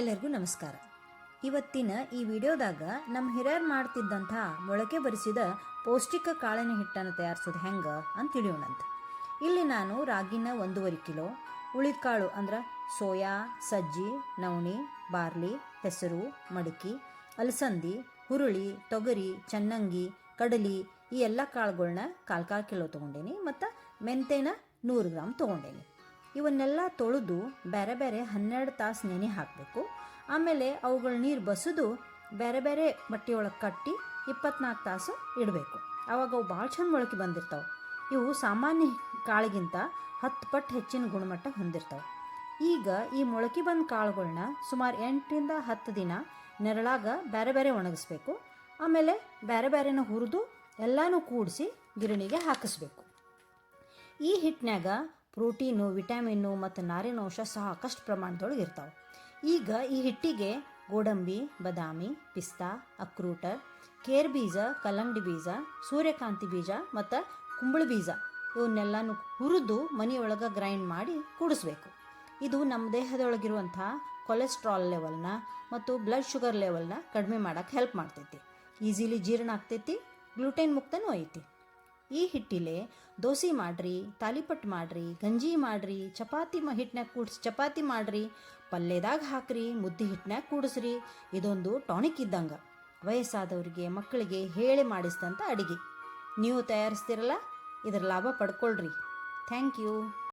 ಎಲ್ಲರಿಗೂ ನಮಸ್ಕಾರ. ಇವತ್ತಿನ ಈ ವಿಡಿಯೋದಾಗ ನಮ್ಮ ಹಿರಿಯರು ಮಾಡ್ತಿದ್ದಂಥ ಮೊಳಕೆ ಬರಿಸಿದ ಪೌಷ್ಟಿಕ ಕಾಳಿನ ಹಿಟ್ಟನ್ನು ತಯಾರಿಸೋದು ಹೆಂಗೆ ಅಂತ ತಿಳಿಯೋಣಂತ. ಇಲ್ಲಿ ನಾನು ರಾಗಿನ 1.5 ಕಿಲೋ, ಉಳಿದ ಕಾಳು ಅಂದ್ರೆ ಸೋಯಾ, ಸಜ್ಜಿ, ನವಣಿ, ಬಾರ್ಲಿ, ಹೆಸರು, ಮಡಿಕೆ, ಅಲಸಂದಿ, ಹುರುಳಿ, ತೊಗರಿ, ಚನ್ನಂಗಿ, ಕಡಲಿ ಈ ಎಲ್ಲ ಕಾಳುಗಳನ್ನ ಕಾಲು ಕಿಲೋ ತೊಗೊಂಡೇನಿ ಮತ್ತು ಮೆಂತೆನ 100 ಗ್ರಾಮ್ ತೊಗೊಂಡೇನಿ. ಇವನ್ನೆಲ್ಲ ತೊಳೆದು ಬೇರೆ ಬೇರೆ 12 ತಾಸು ನೆನೆ ಹಾಕಬೇಕು. ಆಮೇಲೆ ಅವುಗಳ ನೀರು ಬಸಿದು ಬೇರೆ ಬೇರೆ ಬಟ್ಟೆಯೊಳಗೆ ಕಟ್ಟಿ 24 ತಾಸು ಇಡಬೇಕು. ಆವಾಗ ಅವು ಭಾಳ ಚಂದ ಮೊಳಕೆ ಬಂದಿರ್ತಾವೆ. ಇವು ಸಾಮಾನ್ಯ ಕಾಳಿಗಿಂತ 10 ಪಟ್ಟು ಹೆಚ್ಚಿನ ಗುಣಮಟ್ಟ ಹೊಂದಿರ್ತಾವೆ. ಈಗ ಈ ಮೊಳಕೆ ಬಂದ ಕಾಳುಗಳನ್ನ ಸುಮಾರು 8ರಿಂದ 10 ದಿನ ನೆರಳಾಗ ಬೇರೆ ಬೇರೆ ಒಣಗಿಸ್ಬೇಕು. ಆಮೇಲೆ ಬೇರೆ ಬೇರೆನ ಹುರಿದು ಎಲ್ಲನೂ ಕೂಡಿಸಿ ಗಿರಣಿಗೆ ಹಾಕಿಸ್ಬೇಕು. ಈ ಹಿಟ್ಟಿನಾಗ ಪ್ರೋಟೀನು, ವಿಟಮಿನ್ನು ಮತ್ತು ನಾರಿನಾಂಶ ಸಾಕಷ್ಟು ಪ್ರಮಾಣದೊಳಗೆ ಇರ್ತಾವೆ. ಈಗ ಈ ಹಿಟ್ಟಿಗೆ ಗೋಡಂಬಿ, ಬಾದಾಮಿ, ಪಿಸ್ತಾ, ಅಕ್ರೂಟ, ಕೇರ್ ಬೀಜ, ಕಲ್ಲಂಗಡಿ ಬೀಜ, ಸೂರ್ಯಕಾಂತಿ ಬೀಜ ಮತ್ತು ಕುಂಬಳ ಬೀಜ ಇವನ್ನೆಲ್ಲನೂ ಹುರಿದು ಮನೆಯೊಳಗೆ ಗ್ರೈಂಡ್ ಮಾಡಿ ಕೂಡಿಸ್ಬೇಕು. ಇದು ನಮ್ಮ ದೇಹದೊಳಗಿರುವಂಥ ಕೊಲೆಸ್ಟ್ರಾಲ್ ಲೆವೆಲ್ನ ಮತ್ತು ಬ್ಲಡ್ ಶುಗರ್ ಲೆವೆಲ್ನ ಕಡಿಮೆ ಮಾಡೋಕ್ಕೆ ಹೆಲ್ಪ್ ಮಾಡ್ತೈತಿ. ಈಸಿಲಿ ಜೀರ್ಣ ಆಗ್ತೈತಿ, ಗ್ಲೂಟೆನ್ ಮುಕ್ತನೂ ಐತಿ. ಈ ಹಿಟ್ಟಿಲೆ ದೋಸೆ ಮಾಡಿರಿ, ತಾಲಿಪಟ್ಟು ಮಾಡಿರಿ, ಗಂಜಿ ಮಾಡಿರಿ, ಚಪಾತಿ ಹಿಟ್ಟಿನಾಗ ಕೂಡಿಸಿ ಚಪಾತಿ ಮಾಡಿರಿ, ಪಲ್ಯದಾಗ ಹಾಕಿರಿ, ಮುದ್ದೆ ಹಿಟ್ಟಿನಾಗ ಕೂಡಿಸ್ರಿ. ಇದೊಂದು ಟಾನಿಕ್ ಇದ್ದಂಗೆ, ವಯಸ್ಸಾದವರಿಗೆ, ಮಕ್ಕಳಿಗೆ ಹೇಳಿ ಮಾಡಿಸಿದಂಥ ಅಡುಗೆ. ನೀವು ತಯಾರಿಸ್ತಿರಲ್ಲ, ಇದರ ಲಾಭ ಪಡ್ಕೊಳ್ರಿ. Thank you.